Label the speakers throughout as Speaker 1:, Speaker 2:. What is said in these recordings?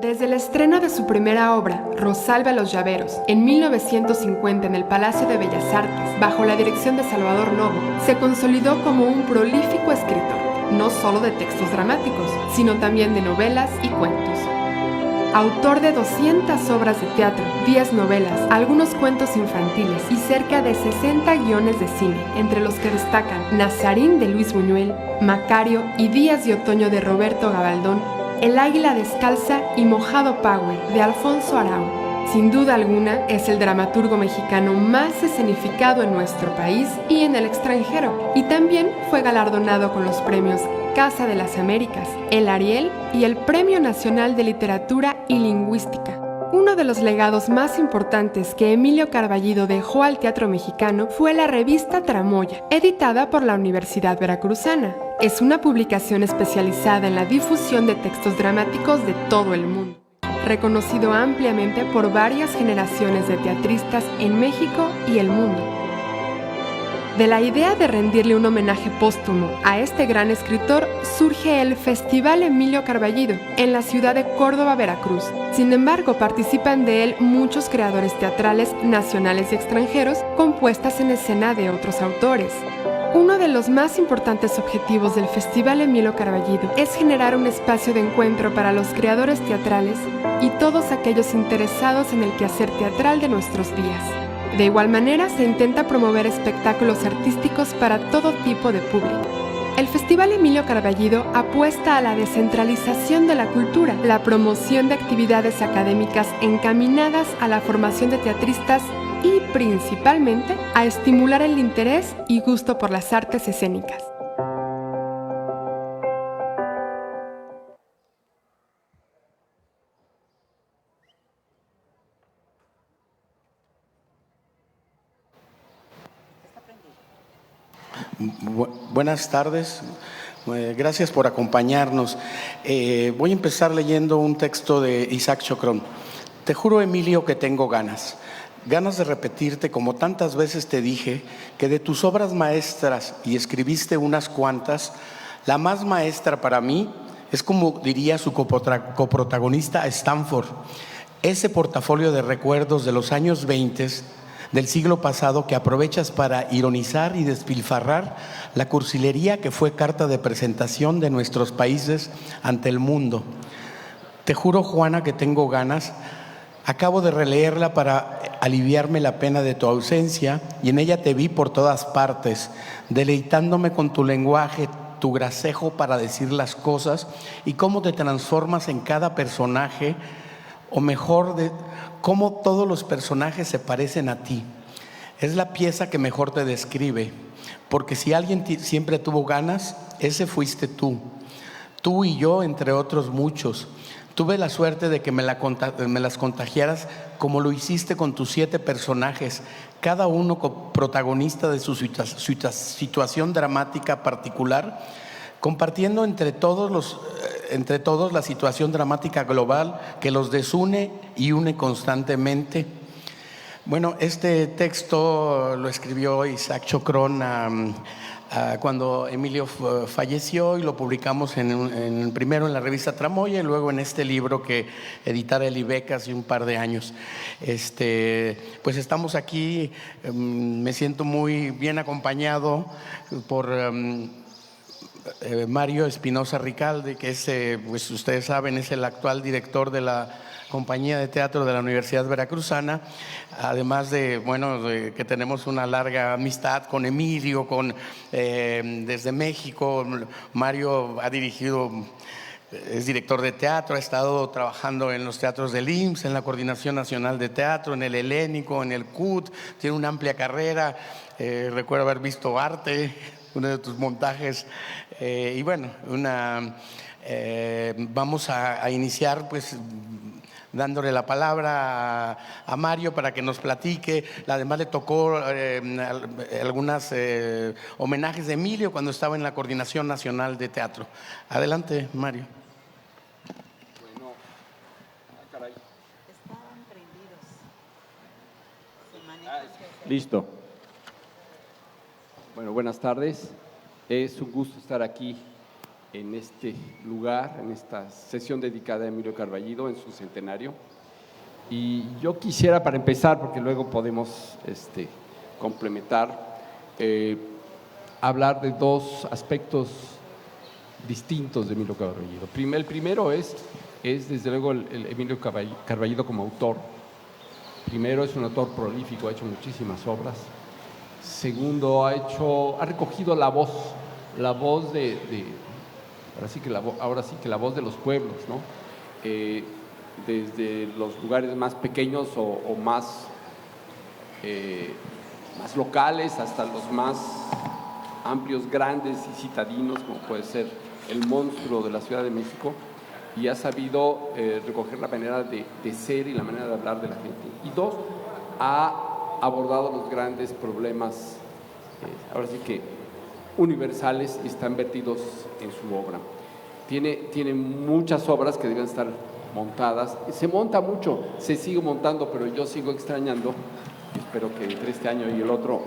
Speaker 1: Desde el estreno de su primera obra, Rosalba los Llaveros, en 1950 en el Palacio de Bellas Artes, bajo la dirección de Salvador Novo, se consolidó como un prolífico escritor, no solo de textos dramáticos, sino también de novelas y cuentos. Autor de 200 obras de teatro, 10 novelas, algunos cuentos infantiles y cerca de 60 guiones de cine, entre los que destacan Nazarín de Luis Buñuel, Macario y Días de Otoño de Roberto Gabaldón, El Águila Descalza y Mojado Power de Alfonso Arau. Sin duda alguna, es el dramaturgo mexicano más escenificado en nuestro país y en el extranjero, y también fue galardonado con los premios Casa de las Américas, el Ariel y el Premio Nacional de Literatura y Lingüística. Uno de los legados más importantes que Emilio Carballido dejó al teatro mexicano fue la revista Tramoya, editada por la Universidad Veracruzana. Es una publicación especializada en la difusión de textos dramáticos de todo el mundo, reconocido ampliamente por varias generaciones de teatristas en México y el mundo. De la idea de rendirle un homenaje póstumo a este gran escritor surge el Festival Emilio Carballido en la ciudad de Córdoba, Veracruz. Sin embargo, participan de él muchos creadores teatrales nacionales y extranjeros con puestas en escena de otros autores. Uno de los más importantes objetivos del Festival Emilio Carballido es generar un espacio de encuentro para los creadores teatrales y todos aquellos interesados en el quehacer teatral de nuestros días. De igual manera, se intenta promover espectáculos artísticos para todo tipo de público. El Festival Emilio Carballido apuesta a la descentralización de la cultura, la promoción de actividades académicas encaminadas a la formación de teatristas y, principalmente, a estimular el interés y gusto por las artes escénicas.
Speaker 2: Buenas tardes, gracias por acompañarnos. Voy a empezar leyendo un texto de Isaac Chocrón. Te juro, Emilio, que tengo ganas de repetirte, como tantas veces te dije, que de tus obras maestras, y escribiste unas cuantas, la más maestra para mí es, como diría su coprotagonista, Stanford, ese portafolio de recuerdos de los años 20 del siglo pasado que aprovechas para ironizar y despilfarrar la cursilería que fue carta de presentación de nuestros países ante el mundo. Te juro, Juana, que tengo ganas. Acabo de releerla para aliviarme la pena de tu ausencia y en ella te vi por todas partes, deleitándome con tu lenguaje, tu gracejo para decir las cosas y cómo te transformas en cada personaje, o mejor, cómo todos los personajes se parecen a ti. Es la pieza que mejor te describe, porque si alguien siempre tuvo ganas, ese fuiste tú. Tú y yo, entre otros muchos. Tuve la suerte de que me las contagiaras como lo hiciste con tus 7 personajes, cada uno protagonista de su situación dramática particular, compartiendo entre todos la situación dramática global que los desune y une constantemente. Bueno, este texto lo escribió Isaac Chocrón cuando Emilio falleció, y lo publicamos primero en la revista Tramoya y luego en este libro que editara el IBEC hace un par de años. Pues estamos aquí, me siento muy bien acompañado por Mario Espinosa Ricalde, que es, pues ustedes saben, es el actual director de la Compañía de Teatro de la Universidad Veracruzana, además de, bueno, que tenemos una larga amistad con Emilio, desde México. Mario ha dirigido, es director de teatro, ha estado trabajando en los teatros del IMSS, en la Coordinación Nacional de Teatro, en el Helénico, en el CUT, tiene una amplia carrera. Recuerdo haber visto Arte, uno de tus montajes, y bueno, vamos a iniciar pues dándole la palabra a Mario para que nos platique. Además le tocó algunos homenajes de Emilio cuando estaba en la Coordinación Nacional de Teatro. Adelante, Mario.
Speaker 3: Bueno, caray. Estaban prendidos. Listo. Bueno, buenas tardes. Es un gusto estar aquí en este lugar, en esta sesión dedicada a Emilio Carballido en su centenario. Y yo quisiera, para empezar, porque luego podemos complementar, hablar de dos aspectos distintos de Emilio Carballido. El primero es desde luego el Emilio Carballido como autor. Primero, es un autor prolífico, ha hecho muchísimas obras. Segundo, ha recogido la voz ahora sí que la voz de los pueblos, ¿no? Desde los lugares más pequeños o más locales hasta los más amplios, grandes y citadinos, como puede ser el monstruo de la Ciudad de México, y ha sabido recoger la manera de ser y la manera de hablar de la gente. Y dos, ha abordado los grandes problemas, ahora sí que universales, y están vertidos en su obra. Tiene muchas obras que deben estar montadas. Se monta mucho, se sigue montando, pero yo sigo extrañando. Espero que entre este año y el otro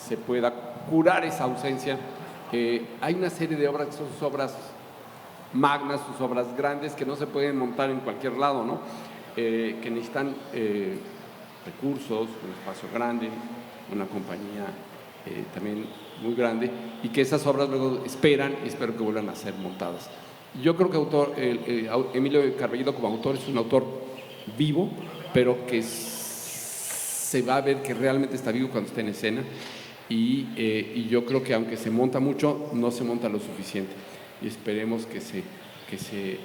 Speaker 3: se pueda curar esa ausencia. Hay una serie de obras que son sus obras magnas, sus obras grandes, que no se pueden montar en cualquier lado, ¿no? Que necesitan recursos, un espacio grande, una compañía también muy grande, y que esas obras luego esperan y espero que vuelvan a ser montadas. Yo creo que Emilio Carballido como autor es un autor vivo, pero que se va a ver que realmente está vivo cuando está en escena, y yo creo que aunque se monta mucho, no se monta lo suficiente, y esperemos que se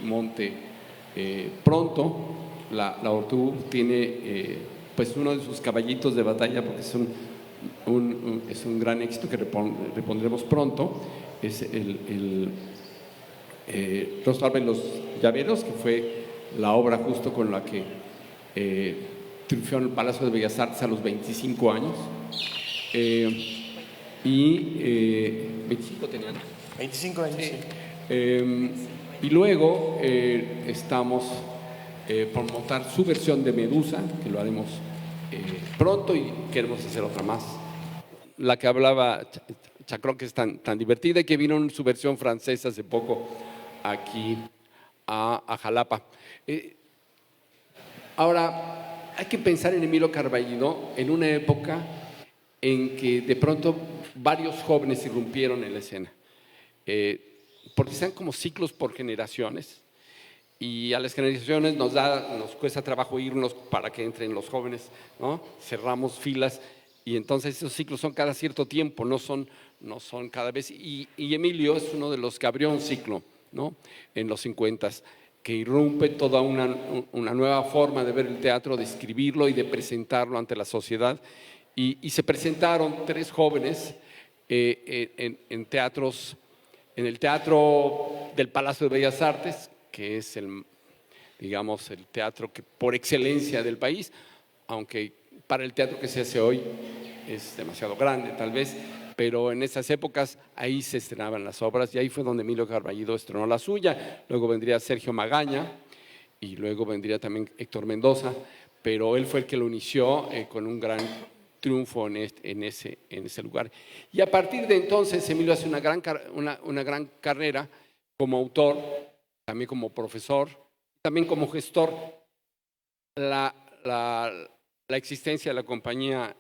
Speaker 3: monte pronto. La Ortú tiene pues uno de sus caballitos de batalla, porque es un gran éxito que repondremos pronto, es Rosalba y los Llaveros, que fue la obra justo con la que triunfó en el Palacio de Bellas Artes a los 25 años. 25 tenían.
Speaker 2: 25 años, sí.
Speaker 3: Y luego estamos por montar su versión de Medusa, que lo haremos pronto, y queremos hacer otra más. La que hablaba Chacrón, que es tan divertida, y que vino en su versión francesa hace poco aquí a Jalapa. Ahora, hay que pensar en Emilio Carballido en una época en que de pronto varios jóvenes irrumpieron en la escena, porque sean como ciclos por generaciones, y a las generaciones nos cuesta trabajo irnos para que entren los jóvenes, ¿no? Cerramos filas, y entonces esos ciclos son cada cierto tiempo, no son cada vez, y Emilio es uno de los que abrió un ciclo, ¿no? En los 50s, que irrumpe toda una nueva forma de ver el teatro, de escribirlo y de presentarlo ante la sociedad. Y se presentaron tres jóvenes en teatros, en el Teatro del Palacio de Bellas Artes, que es el teatro que por excelencia del país, aunque para el teatro que se hace hoy es demasiado grande tal vez, pero en esas épocas ahí se estrenaban las obras, y ahí fue donde Emilio Carballido estrenó la suya. Luego vendría Sergio Magaña y luego vendría también Héctor Mendoza, pero él fue el que lo inició con un gran triunfo en ese lugar. Y a partir de entonces Emilio hace una gran carrera como autor, también como profesor, también como gestor. La existencia de la compañía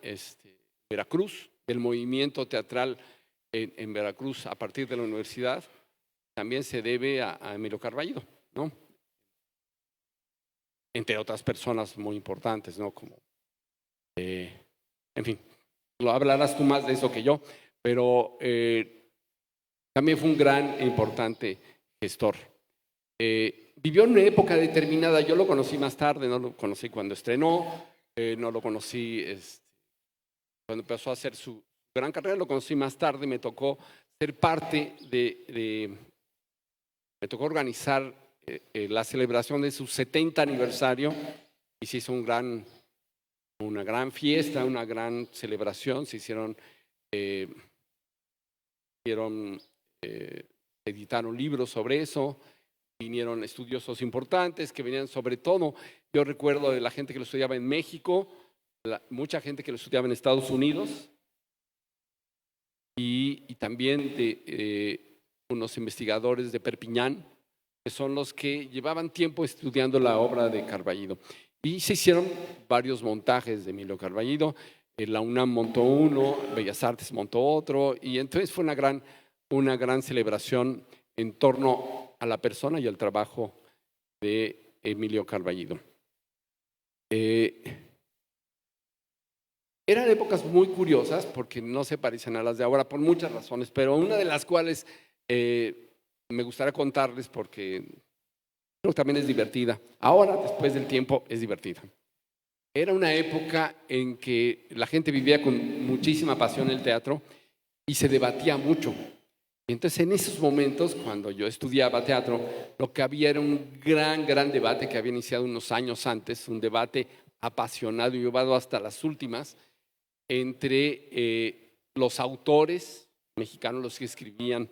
Speaker 3: Veracruz, del movimiento teatral en Veracruz a partir de la universidad, también se debe a Emilio Carballido, ¿no? Entre otras personas muy importantes, ¿no? Como en fin, lo hablarás tú más de eso que yo, pero también fue un gran e importante gestor. Vivió en una época determinada. Yo lo conocí más tarde, no lo conocí cuando estrenó, no lo conocí cuando empezó a hacer su gran carrera, lo conocí más tarde. Me tocó ser parte me tocó organizar la celebración de su 70 aniversario, y se hizo una gran fiesta, una gran celebración. Se editaron libros sobre eso, vinieron estudiosos importantes que venían sobre todo. Yo recuerdo de la gente que lo estudiaba en México, mucha gente que lo estudiaba en Estados Unidos, y también de unos investigadores de Perpiñán, que son los que llevaban tiempo estudiando la obra de Carballido. Y se hicieron varios montajes de Emilio Carballido. La UNAM montó uno, Bellas Artes montó otro, y entonces fue una gran celebración en torno a la persona y al trabajo de Emilio Carballido. Eran épocas muy curiosas porque no se parecen a las de ahora por muchas razones, pero una de las cuales me gustaría contarles porque creo que también es divertida. Ahora, después del tiempo, es divertida. Era una época en que la gente vivía con muchísima pasión el teatro y se debatía mucho. Y entonces, en esos momentos, cuando yo estudiaba teatro, lo que había era un gran debate que había iniciado unos años antes, un debate apasionado y llevado hasta las últimas, entre los autores mexicanos, los que escribían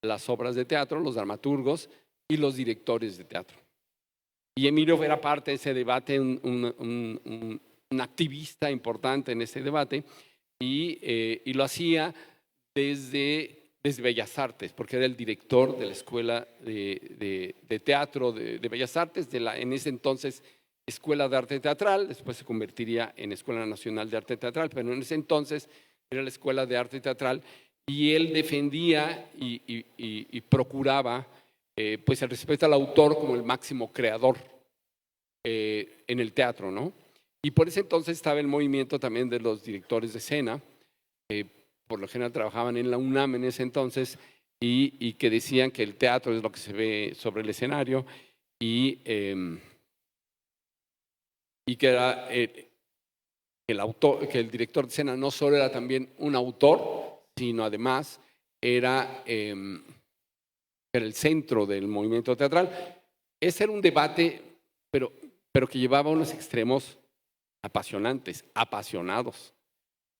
Speaker 3: las obras de teatro, los dramaturgos y los directores de teatro. Y Emilio era parte de ese debate, un activista importante en ese debate, y lo hacía desde Bellas Artes, porque era el director de la Escuela de Teatro de Bellas Artes, en ese entonces Escuela de Arte Teatral, después se convertiría en Escuela Nacional de Arte Teatral, pero en ese entonces era la Escuela de Arte Teatral, y él defendía y procuraba pues el respeto al autor como el máximo creador en el teatro, ¿no? Y por ese entonces estaba el movimiento también de los directores de escena, por lo general trabajaban en la UNAM en ese entonces, y que decían que el teatro es lo que se ve sobre el escenario, y que era que el director de escena no solo era también un autor, sino además era el centro del movimiento teatral. Ese era un debate, pero que llevaba a unos extremos apasionantes, apasionados.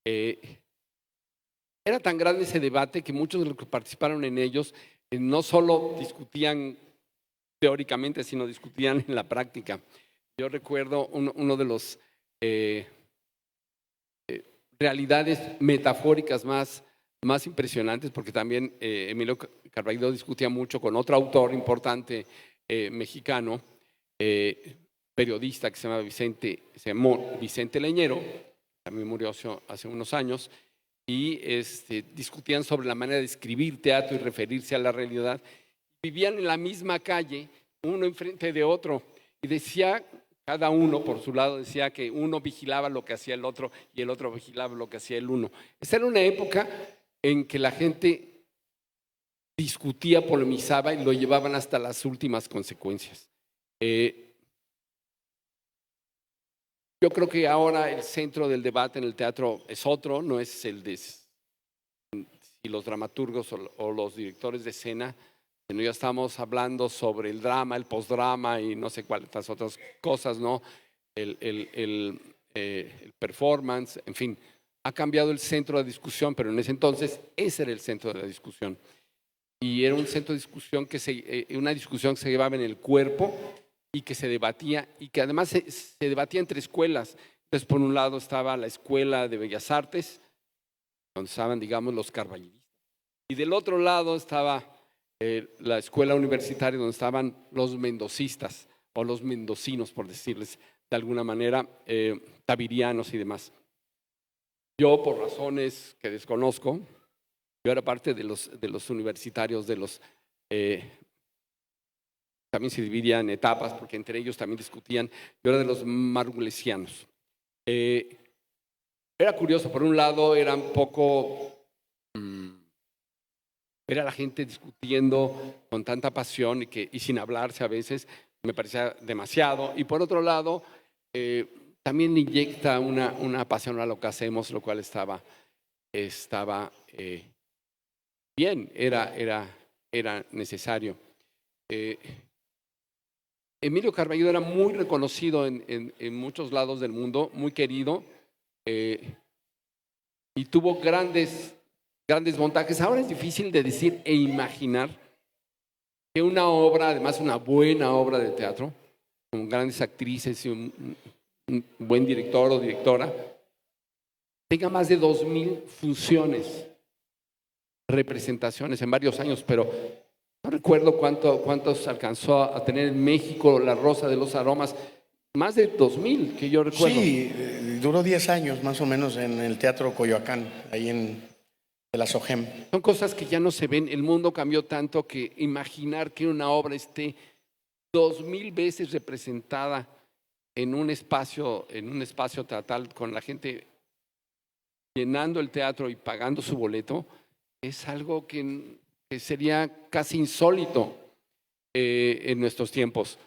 Speaker 3: Era tan grande ese debate que muchos de los que participaron en ellos no solo discutían teóricamente, sino discutían en la práctica. Yo recuerdo uno de los realidades metafóricas más impresionantes, porque también Emilio Carballido discutía mucho con otro autor importante mexicano, periodista que se llamó Vicente Leñero, también murió hace unos años, y discutían sobre la manera de escribir teatro y referirse a la realidad. Vivían en la misma calle, uno enfrente de otro, y decía, cada uno por su lado decía que uno vigilaba lo que hacía el otro y el otro vigilaba lo que hacía el uno. Esa era una época en que la gente discutía, polemizaba y lo llevaban hasta las últimas consecuencias. Yo creo que ahora el centro del debate en el teatro es otro, no es el de si los dramaturgos o los directores de escena, sino ya estamos hablando sobre el drama, el postdrama y no sé cuántas otras cosas, ¿no? El performance, en fin, ha cambiado el centro de discusión, pero en ese entonces ese era el centro de la discusión. Y era un centro de discusión una discusión que se llevaba en el cuerpo y que se debatía, y que además se debatía entre escuelas. Entonces, por un lado estaba la Escuela de Bellas Artes, donde estaban, digamos, los carballistas, y del otro lado estaba la escuela universitaria, donde estaban los mendocistas, o los mendocinos, por decirles de alguna manera, tabirianos y demás. Yo, por razones que desconozco, yo era parte de los universitarios, también se dividían en etapas, porque entre ellos también discutían. Yo era de los margulesianos. Era curioso, por un lado era un poco, era la gente discutiendo con tanta pasión y sin hablarse a veces, me parecía demasiado, y por otro lado también inyecta una pasión a lo que hacemos, lo cual estaba bien, era necesario. Emilio Carballido era muy reconocido en muchos lados del mundo, muy querido, y tuvo grandes montajes. Ahora es difícil de decir e imaginar que una obra, además una buena obra de teatro, con grandes actrices y un buen director o directora, tenga más de 2,000 funciones. representaciones en varios años, pero no recuerdo cuántos alcanzó a tener en México La Rosa de los Aromas. Más de 2,000 que yo recuerdo.
Speaker 2: Sí, duró 10 años más o menos en el Teatro Coyoacán, ahí de la SOGEM.
Speaker 3: Son cosas que ya no se ven. El mundo cambió tanto que imaginar que una obra esté 2,000 veces representada en un espacio teatral con la gente llenando el teatro y pagando su boleto, es algo que sería casi insólito en nuestros tiempos.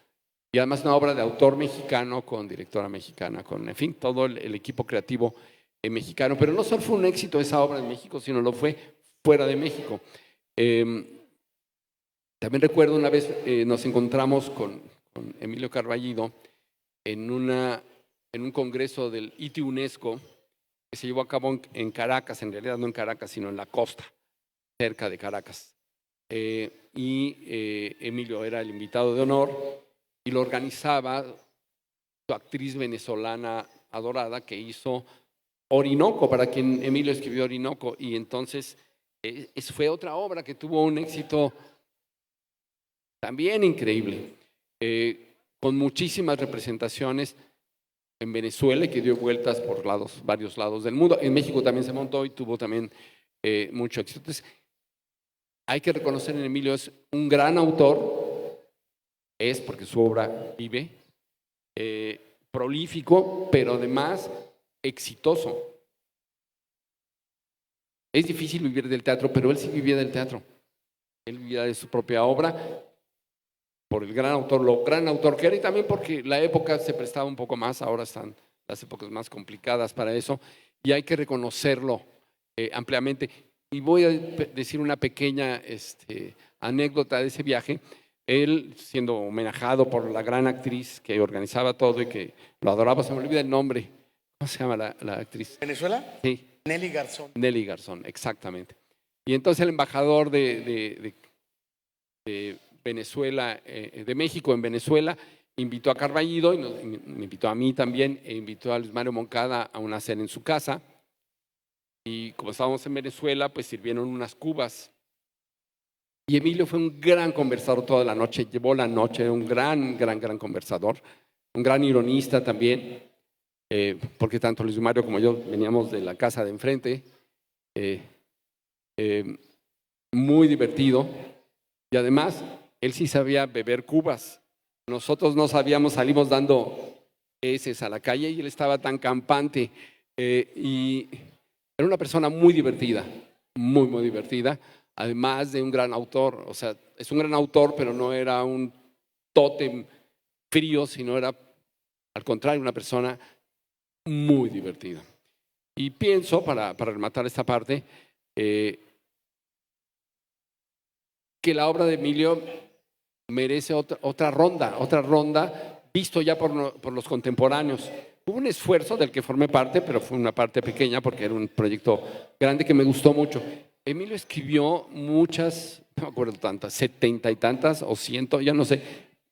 Speaker 3: Y además una obra de autor mexicano con directora mexicana, con, en fin, todo el equipo creativo mexicano. Pero no solo fue un éxito esa obra en México, sino lo fue fuera de México. También recuerdo una vez nos encontramos con Emilio Carballido en un congreso del ITI UNESCO que se llevó a cabo en Caracas, en realidad no en Caracas, sino en la costa, cerca de Caracas. Emilio era el invitado de honor y lo organizaba su actriz venezolana adorada que hizo Orinoco, para quien Emilio escribió Orinoco, y entonces fue otra obra que tuvo un éxito también increíble, con muchísimas representaciones en Venezuela y que dio vueltas por varios lados del mundo. En México también se montó y tuvo también mucho éxito. Entonces, hay que reconocer en Emilio, es un gran autor, porque su obra vive, prolífico, pero además exitoso. Es difícil vivir del teatro, pero él sí vivía del teatro. Él vivía de su propia obra, por el gran autor, lo gran autor que era, y también porque la época se prestaba un poco más, ahora están las épocas más complicadas para eso, y hay que reconocerlo ampliamente. Y voy a decir una pequeña anécdota de ese viaje. Él, siendo homenajado por la gran actriz que organizaba todo y que lo adoraba, se me olvida el nombre. ¿Cómo se llama la actriz?
Speaker 2: ¿Venezuela?
Speaker 3: Sí.
Speaker 2: Nelly Garzón.
Speaker 3: Nelly Garzón, exactamente. Y entonces el embajador de Venezuela, de México en Venezuela, invitó a Carballido, y me invitó a mí también, e invitó a Luis Mario Moncada a una cena en su casa. Y como estábamos en Venezuela, pues sirvieron unas cubas. Y Emilio fue un gran conversador toda la noche, llevó la noche, un gran conversador, un gran ironista también, porque tanto Luis Mario como yo veníamos de la casa de enfrente, muy divertido, y además él sí sabía beber cubas. Nosotros no sabíamos, salimos dando heces a la calle y él estaba tan campante, y era una persona muy divertida, muy divertida. Además de un gran autor, o sea, es un gran autor, pero no era un tótem frío, sino era, al contrario, una persona muy divertida. Y pienso, para rematar esta parte, que la obra de Emilio merece otra ronda, visto ya por los contemporáneos. Hubo un esfuerzo del que formé parte, pero fue una parte pequeña porque era un proyecto grande que me gustó mucho. Emilio escribió muchas, no me acuerdo tantas, 70 y tantas o 100, ya no sé,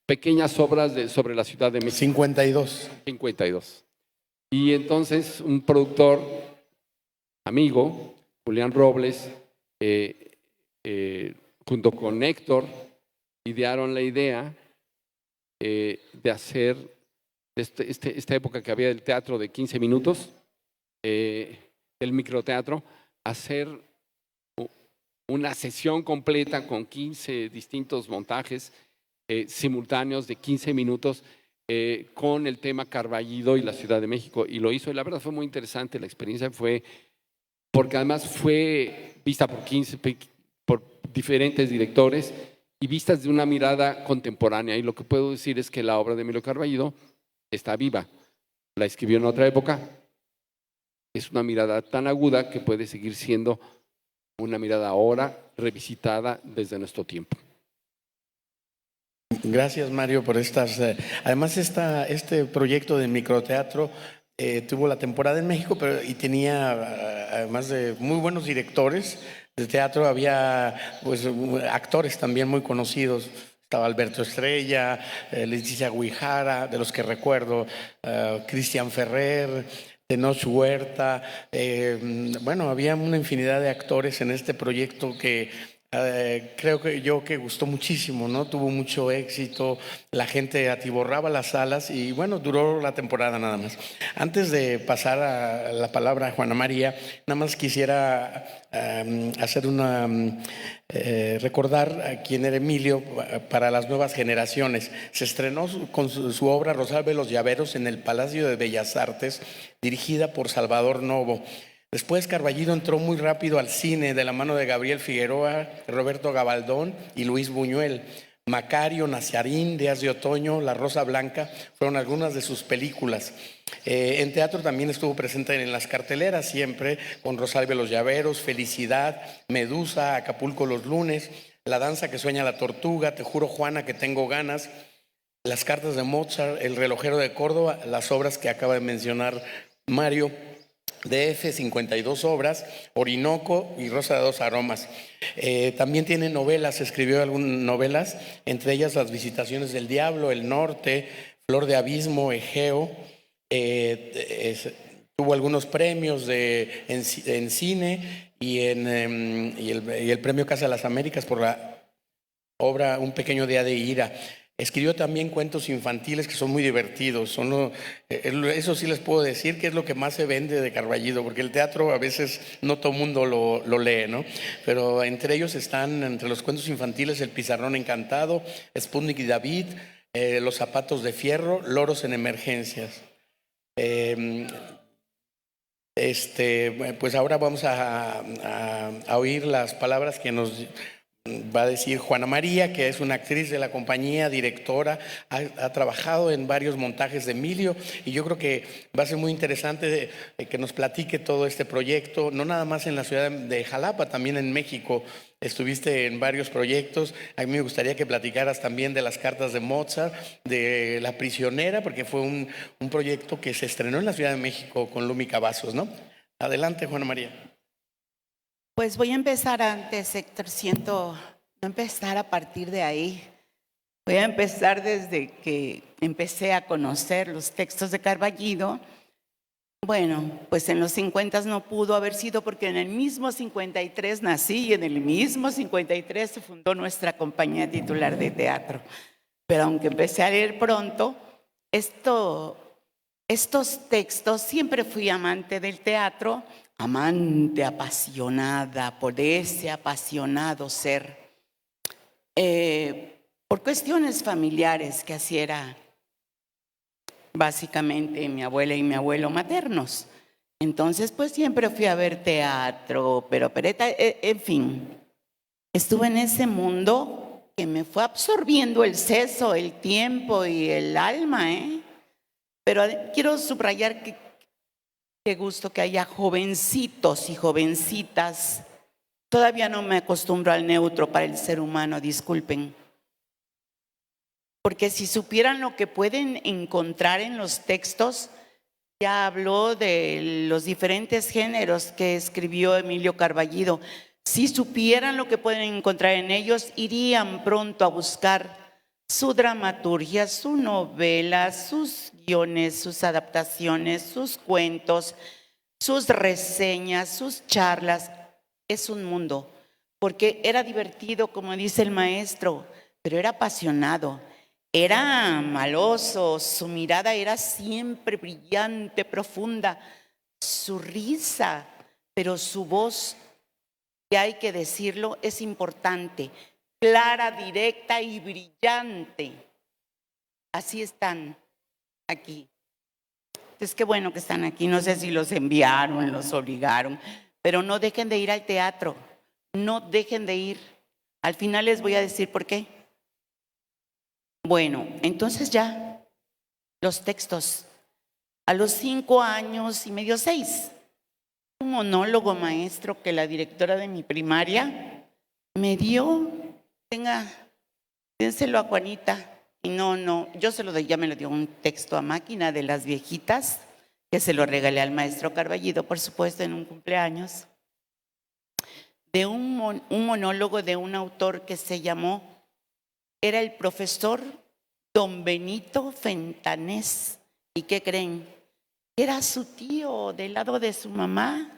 Speaker 3: pequeñas obras sobre la Ciudad de México. 52. Y entonces un productor amigo, Julián Robles, junto con Héctor, idearon la idea de hacer esta época que había del teatro de 15 minutos, el microteatro, hacer una sesión completa con 15 distintos montajes simultáneos de 15 minutos con el tema Carballido y la Ciudad de México. Y lo hizo, y la verdad fue muy interesante. La experiencia fue, porque además fue vista por diferentes directores y vistas de una mirada contemporánea. Y lo que puedo decir es que la obra de Emilio Carballido está viva. La escribió en otra época. Es una mirada tan aguda que puede seguir siendo una mirada ahora revisitada desde nuestro tiempo.
Speaker 2: Gracias, Mario, por estas. Además, este proyecto de microteatro tuvo la temporada en México, y tenía, además de muy buenos directores de teatro, había pues actores también muy conocidos. Estaba Alberto Estrella, Leticia Guijara, de los que recuerdo, Cristian Ferrer. Tenoch Huerta, bueno, había una infinidad de actores en este proyecto que creo que gustó muchísimo, ¿no? Tuvo mucho éxito, la gente atiborraba las salas y bueno, duró la temporada nada más. Antes de pasar a la palabra a Juana María, nada más quisiera hacer recordar a quién era Emilio para las nuevas generaciones. Se estrenó con su obra Rosalba y los Llaveros en el Palacio de Bellas Artes, dirigida por Salvador Novo. Después Carballido entró muy rápido al cine de la mano de Gabriel Figueroa, Roberto Gabaldón y Luis Buñuel. Macario, Nazarín, Días de Otoño, La Rosa Blanca fueron algunas de sus películas. En teatro también estuvo presente en las carteleras siempre, con Rosalba y los Llaveros, Felicidad, Medusa, Acapulco los lunes, La danza que sueña la tortuga, Te juro Juana que tengo ganas, Las cartas de Mozart, El relojero de Córdoba, las obras que acaba de mencionar Mario. DF, 52 obras, Orinoco y Rosa de dos aromas. También tiene novelas, escribió algunas novelas, entre ellas Las visitaciones del diablo, El norte, Flor de abismo, Egeo. Tuvo algunos premios en cine y el premio Casa de las Américas por la obra Un pequeño día de ira. Escribió también cuentos infantiles que son muy divertidos. Eso sí les puedo decir que es lo que más se vende de Carballido, porque el teatro a veces no todo el mundo lo lee, ¿no? Pero entre ellos están, entre los cuentos infantiles, El pizarrón encantado, Sputnik y David, Los zapatos de fierro, Loros en emergencias. Pues ahora vamos a oír las palabras que nos va a decir Juana María, que es una actriz de la compañía, directora, ha trabajado en varios montajes de Emilio y yo creo que va a ser muy interesante que nos platique todo este proyecto, no nada más en la ciudad de Jalapa, también en México. Estuviste en varios proyectos. A mí me gustaría que platicaras también de Las cartas de Mozart, de La prisionera, porque fue un proyecto que se estrenó en la Ciudad de México con Lumi Cavazos, ¿no? Adelante, Juana María.
Speaker 4: Pues voy a empezar antes, Héctor, siento no empezar a partir de ahí. Voy a empezar desde que empecé a conocer los textos de Carballido. Bueno, pues en los 50 no pudo haber sido porque en el mismo 53 nací y en el mismo 53 se fundó nuestra compañía titular de teatro. Pero aunque empecé a leer pronto, estos textos, siempre fui amante del teatro, amante, apasionada por ese apasionado ser, por cuestiones familiares, que así era básicamente mi abuela y mi abuelo maternos. Entonces, pues siempre fui a ver teatro, pero opereta, en fin. Estuve en ese mundo que me fue absorbiendo el seso, el tiempo y el alma, Pero quiero subrayar que qué gusto que haya jovencitos y jovencitas. Todavía no me acostumbro al neutro para el ser humano, disculpen. Porque si supieran lo que pueden encontrar en los textos, ya habló de los diferentes géneros que escribió Emilio Carballido. Si supieran lo que pueden encontrar en ellos, irían pronto a buscar su dramaturgia, su novela, sus guiones, sus adaptaciones, sus cuentos, sus reseñas, sus charlas. Es un mundo, porque era divertido, como dice el maestro, pero era apasionado, era maloso, su mirada era siempre brillante, profunda, su risa, pero su voz, que hay que decirlo, es importante, clara, directa y brillante. Así están aquí. Es que bueno que están aquí, no sé si los enviaron, los obligaron, pero no dejen de ir al teatro, no dejen de ir. Al final les voy a decir por qué. Bueno, entonces ya, los textos. A los 5 años y medio, 6, un monólogo, maestro, que la directora de mi primaria me dio. Dénselo a Juanita. Y no, yo se lo doy, ya me lo dio un texto a máquina de las viejitas, que se lo regalé al maestro Carballido, por supuesto, en un cumpleaños, de un monólogo de un autor que se llamó, era el profesor Don Benito Fentanés. ¿Y qué creen? era su tío del lado de su mamá.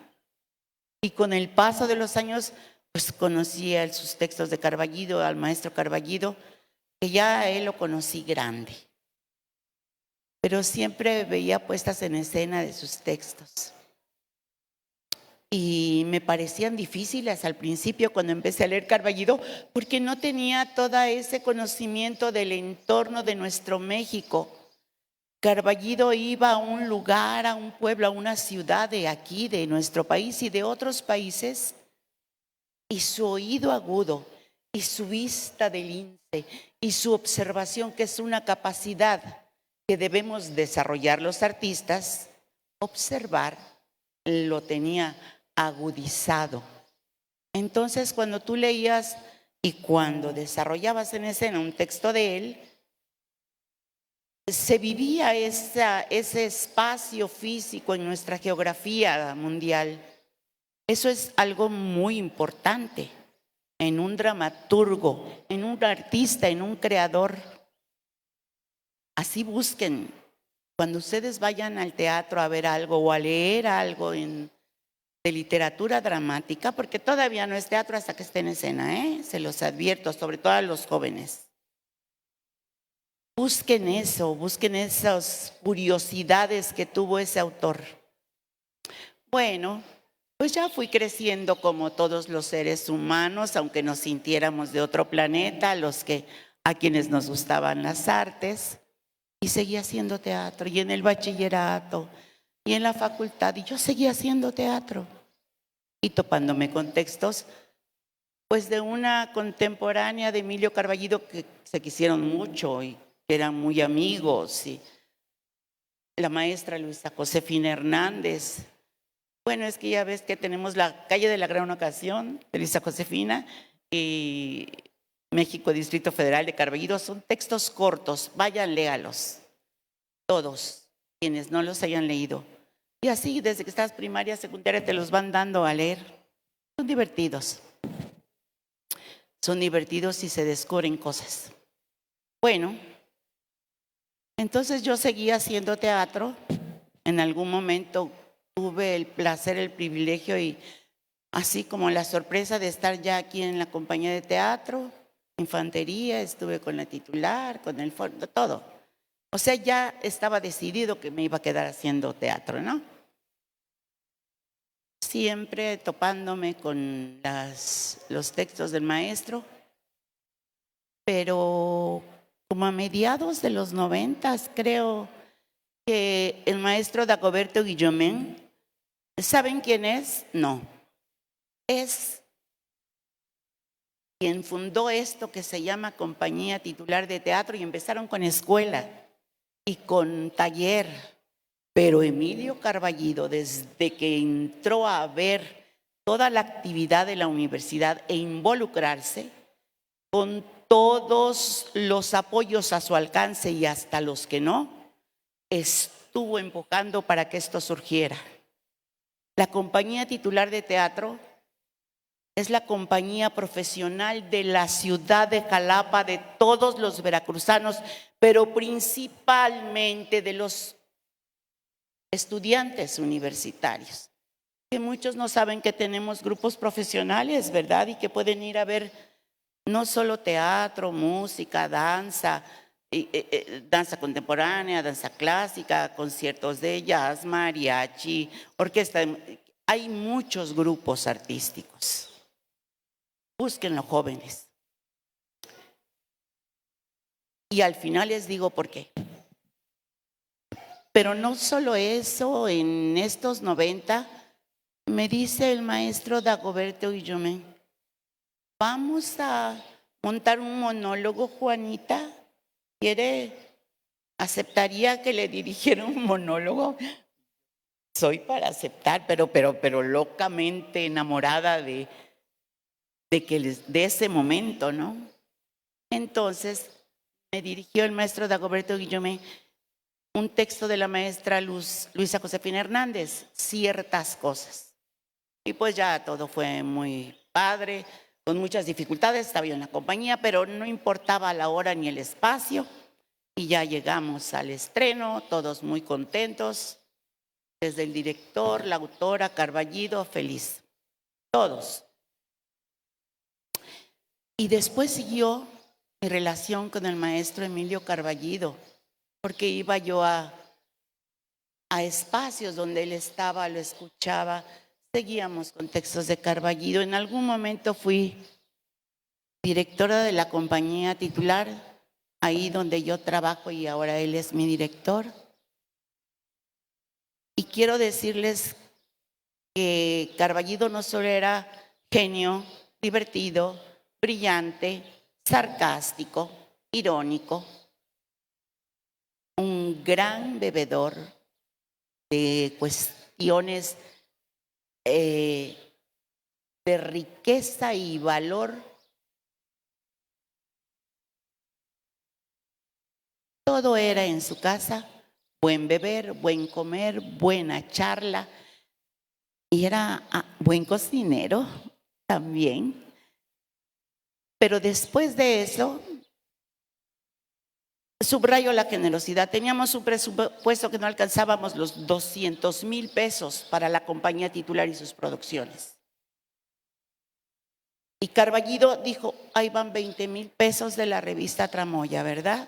Speaker 4: Y con el paso de los años, pues conocía sus textos de Carballido, al maestro Carballido, que ya a él lo conocí grande. Pero siempre veía puestas en escena de sus textos. Y me parecían difíciles al principio cuando empecé a leer Carballido, porque no tenía todo ese conocimiento del entorno de nuestro México. Carballido iba a un lugar, a un pueblo, a una ciudad de aquí, de nuestro país y de otros países, y su oído agudo, y su vista de lince, y su observación, que es una capacidad que debemos desarrollar los artistas, observar, lo tenía agudizado. Entonces, cuando tú leías y cuando desarrollabas en escena un texto de él, se vivía ese espacio físico en nuestra geografía mundial. Eso es algo muy importante en un dramaturgo, en un artista, en un creador. Así busquen. Cuando ustedes vayan al teatro a ver algo o a leer algo de literatura dramática, porque todavía no es teatro hasta que esté en escena, se los advierto, sobre todo a los jóvenes. Busquen eso, busquen esas curiosidades que tuvo ese autor. Bueno, pues ya fui creciendo como todos los seres humanos, aunque nos sintiéramos de otro planeta, a quienes nos gustaban las artes, y seguía haciendo teatro, y en el bachillerato, y en la facultad, y yo seguía haciendo teatro, y topándome con textos, pues de una contemporánea de Emilio Carballido que se quisieron mucho y que eran muy amigos, y la maestra Luisa Josefina Hernández. Bueno, es que ya ves que tenemos la calle de la Gran Ocasión de Luisa Josefina y México Distrito Federal de Carballido. Son textos cortos, vayan, léalos, todos, quienes no los hayan leído. Y así, desde que estás primaria, secundaria, te los van dando a leer. Son divertidos. Son divertidos y se descubren cosas. Bueno, entonces yo seguía haciendo teatro. En algún momento tuve el placer, el privilegio y así como la sorpresa de estar ya aquí en la compañía de teatro, infantería, estuve con la titular, con el fondo, todo. O sea, ya estaba decidido que me iba a quedar haciendo teatro, ¿no? Siempre topándome con los textos del maestro, pero como a mediados de los 90, creo que el maestro Dagoberto Guillomén, ¿saben quién es? No. Es quien fundó esto que se llama Compañía Titular de Teatro y empezaron con escuela y con taller. Pero Emilio Carballido, desde que entró a ver toda la actividad de la universidad e involucrarse con todos los apoyos a su alcance y hasta los que no, estuvo empujando para que esto surgiera. La Compañía Titular de Teatro es la compañía profesional de la ciudad de Jalapa, de todos los veracruzanos, pero principalmente de los estudiantes universitarios, que muchos no saben que tenemos grupos profesionales, ¿verdad? Y que pueden ir a ver no solo teatro, música, danza, danza contemporánea, danza clásica, conciertos de jazz, mariachi, orquesta. Hay muchos grupos artísticos. Búsquenlo, jóvenes. Y al final les digo por qué. Pero no solo eso, en estos 90, me dice el maestro Dagoberto Guillomén, vamos a montar un monólogo, Juanita. ¿Aceptaría que le dirigiera un monólogo? Soy para aceptar, pero locamente enamorada de ese momento, ¿no? Entonces me dirigió el maestro Dagoberto Guillomén un texto de la maestra Luisa Josefina Hernández, ciertas cosas. Y pues ya todo fue muy padre, con muchas dificultades, estaba yo en la compañía, pero no importaba la hora ni el espacio. Y ya llegamos al estreno, todos muy contentos. desde el director, la autora, Carballido, feliz, todos. Y después siguió mi relación con el maestro Emilio Carballido, porque iba yo a espacios donde él estaba, lo escuchaba, seguíamos con textos de Carballido. En algún momento fui directora de la compañía titular, ahí donde yo trabajo y ahora él es mi director. Y quiero decirles que Carballido no solo era genio, divertido, brillante, sarcástico, irónico, un gran bebedor de cuestiones de riqueza y valor. Todo era en su casa, buen beber, buen comer, buena charla, y era buen cocinero también. Pero después de eso, subrayo la generosidad. Teníamos un presupuesto que no alcanzábamos los 200,000 pesos para la compañía titular y sus producciones. Y Carballido dijo, ahí van 20,000 pesos de la revista Tramoya, ¿verdad?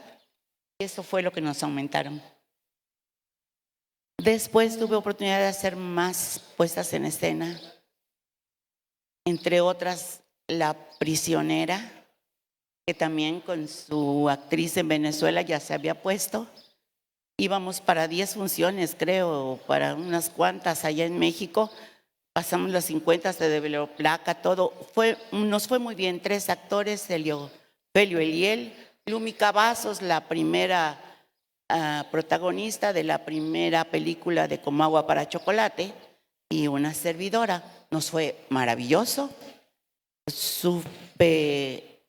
Speaker 4: Y eso fue lo que nos aumentaron. Después tuve oportunidad de hacer más puestas en escena, entre otras La Prisionera, que también con su actriz en Venezuela ya se había puesto. Íbamos para 10 funciones, creo, para unas cuantas allá en México. Pasamos las 50, se develó placa, todo. Nos fue muy bien. 3 actores, Felio Eliel, Lumi Cavazos, la primera protagonista de la primera película de Como agua para chocolate, y una servidora. Nos fue maravilloso. Supe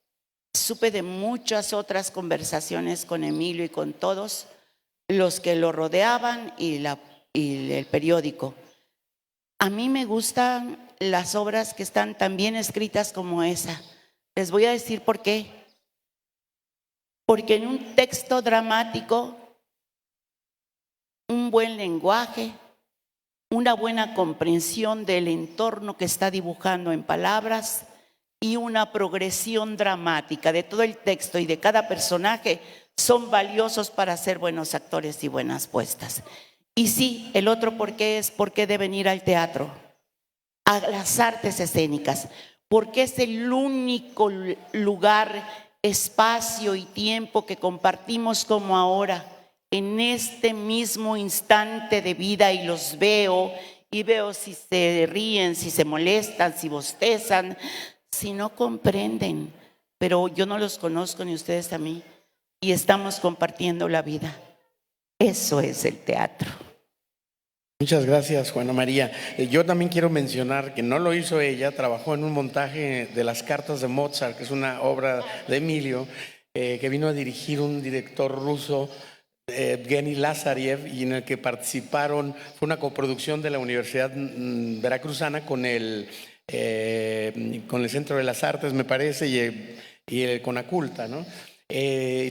Speaker 4: de muchas otras conversaciones con Emilio y con todos los que lo rodeaban y el periódico. A mí me gustan las obras que están tan bien escritas como esa. Les voy a decir por qué. Porque en un texto dramático, un buen lenguaje, una buena comprensión del entorno que está dibujando en palabras y una progresión dramática de todo el texto y de cada personaje son valiosos para ser buenos actores y buenas puestas. Y sí, el otro por qué es por qué deben ir al teatro, a las artes escénicas, porque es el único lugar, espacio y tiempo que compartimos como ahora, en este mismo instante de vida, y los veo y veo si se ríen, si se molestan, si bostezan, si no comprenden, pero yo no los conozco ni ustedes a mí, y estamos compartiendo la vida. Eso es el teatro.
Speaker 2: Muchas gracias, Juana María. Yo también quiero mencionar que no lo hizo ella, trabajó en un montaje de Las cartas de Mozart, que es una obra de Emilio, que vino a dirigir un director ruso, Evgeny Lazarev, y en el que participaron, fue una coproducción de la Universidad Veracruzana con el Centro de las Artes, me parece, y el Conaculta, ¿no?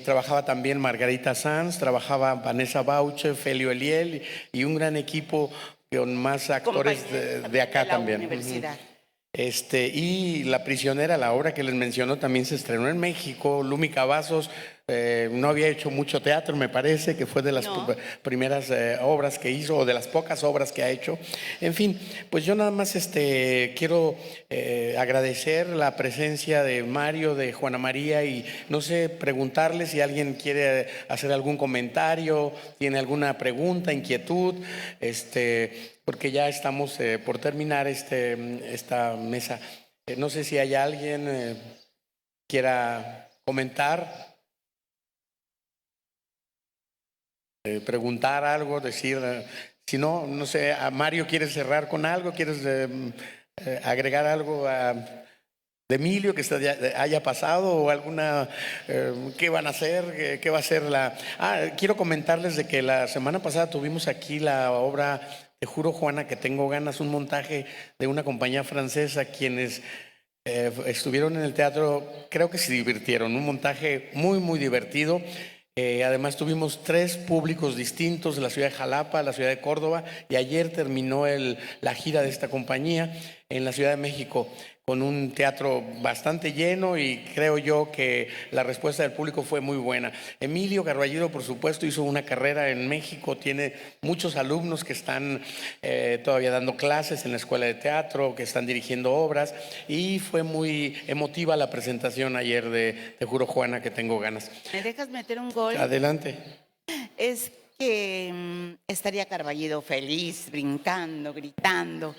Speaker 2: Trabajaba también Margarita Sanz, trabajaba Vanessa Bauche, Felio Eliel y un gran equipo con más actores de acá también.
Speaker 4: Universidad.
Speaker 2: Y La Prisionera, la obra que les mencionó, también se estrenó en México. Lumi Cavazos no había hecho mucho teatro, me parece, que fue de las primeras obras que hizo, o de las pocas obras que ha hecho. En fin, pues yo nada más quiero agradecer la presencia de Mario, de Juana María, y no sé, preguntarle si alguien quiere hacer algún comentario, tiene alguna pregunta, inquietud, porque ya estamos por terminar esta mesa. No sé si hay alguien quiera comentar, preguntar algo, decir. Si no, no sé, a Mario, ¿quieres cerrar con algo? ¿Quieres agregar algo de Emilio que haya pasado, o alguna, qué van a hacer, qué va a ser quiero comentarles de que la semana pasada tuvimos aquí la obra Te juro, Juana, que tengo ganas, un montaje de una compañía francesa, quienes estuvieron en el teatro, creo que se divirtieron, un montaje muy, muy divertido. Además tuvimos 3 públicos distintos, la ciudad de Jalapa, la ciudad de Córdoba, y ayer terminó la gira de esta compañía en la Ciudad de México, con un teatro bastante lleno, y creo yo que la respuesta del público fue muy buena. Emilio Carballido, por supuesto, hizo una carrera en México, tiene muchos alumnos que están todavía dando clases en la escuela de teatro, que están dirigiendo obras, y fue muy emotiva la presentación ayer de Te juro, Juana, que tengo ganas.
Speaker 4: ¿Me dejas meter un gol?
Speaker 2: Adelante.
Speaker 4: Es que estaría Carballido feliz, brincando, gritando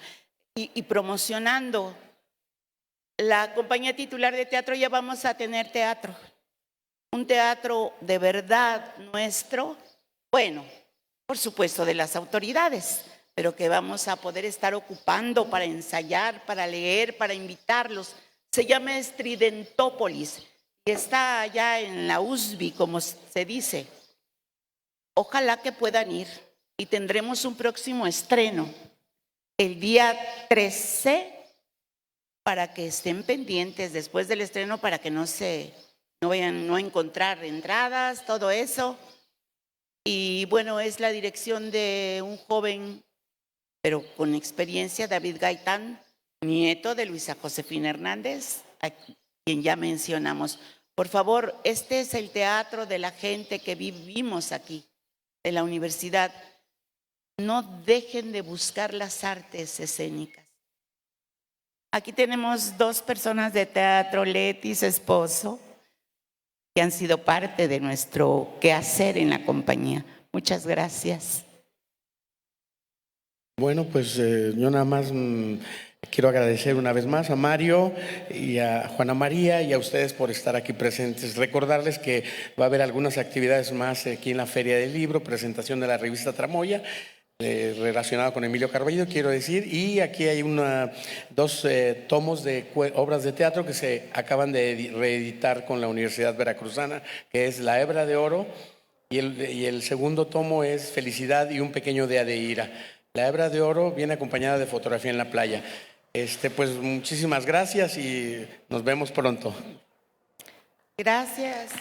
Speaker 4: y promocionando. La compañía titular de teatro, ya vamos a tener teatro. Un teatro de verdad nuestro, bueno, por supuesto de las autoridades, pero que vamos a poder estar ocupando para ensayar, para leer, para invitarlos. Se llama Estridentópolis y está allá en la USB, como se dice. Ojalá que puedan ir y tendremos un próximo estreno el día 13, para que estén pendientes después del estreno, para que no vayan a encontrar entradas, todo eso. Y bueno, es la dirección de un joven, pero con experiencia, David Gaitán, nieto de Luisa Josefina Hernández, a quien ya mencionamos. Por favor, este es el teatro de la gente que vivimos aquí, de la universidad. No dejen de buscar las artes escénicas. Aquí tenemos 2 personas de teatro, Leti, su esposo, que han sido parte de nuestro quehacer en la compañía. Muchas gracias.
Speaker 2: Bueno, pues yo nada más quiero agradecer una vez más a Mario y a Juana María y a ustedes por estar aquí presentes. Recordarles que va a haber algunas actividades más aquí en la Feria del Libro, presentación de la revista Tramoya, relacionado con Emilio Carballido, quiero decir, y aquí hay 2 tomos de obras de teatro que se acaban de reeditar con la Universidad Veracruzana, que es La Hebra de Oro, y el segundo tomo es Felicidad y un pequeño día de ira. La Hebra de Oro viene acompañada de fotografía en la playa. Pues muchísimas gracias y nos vemos pronto.
Speaker 4: Gracias.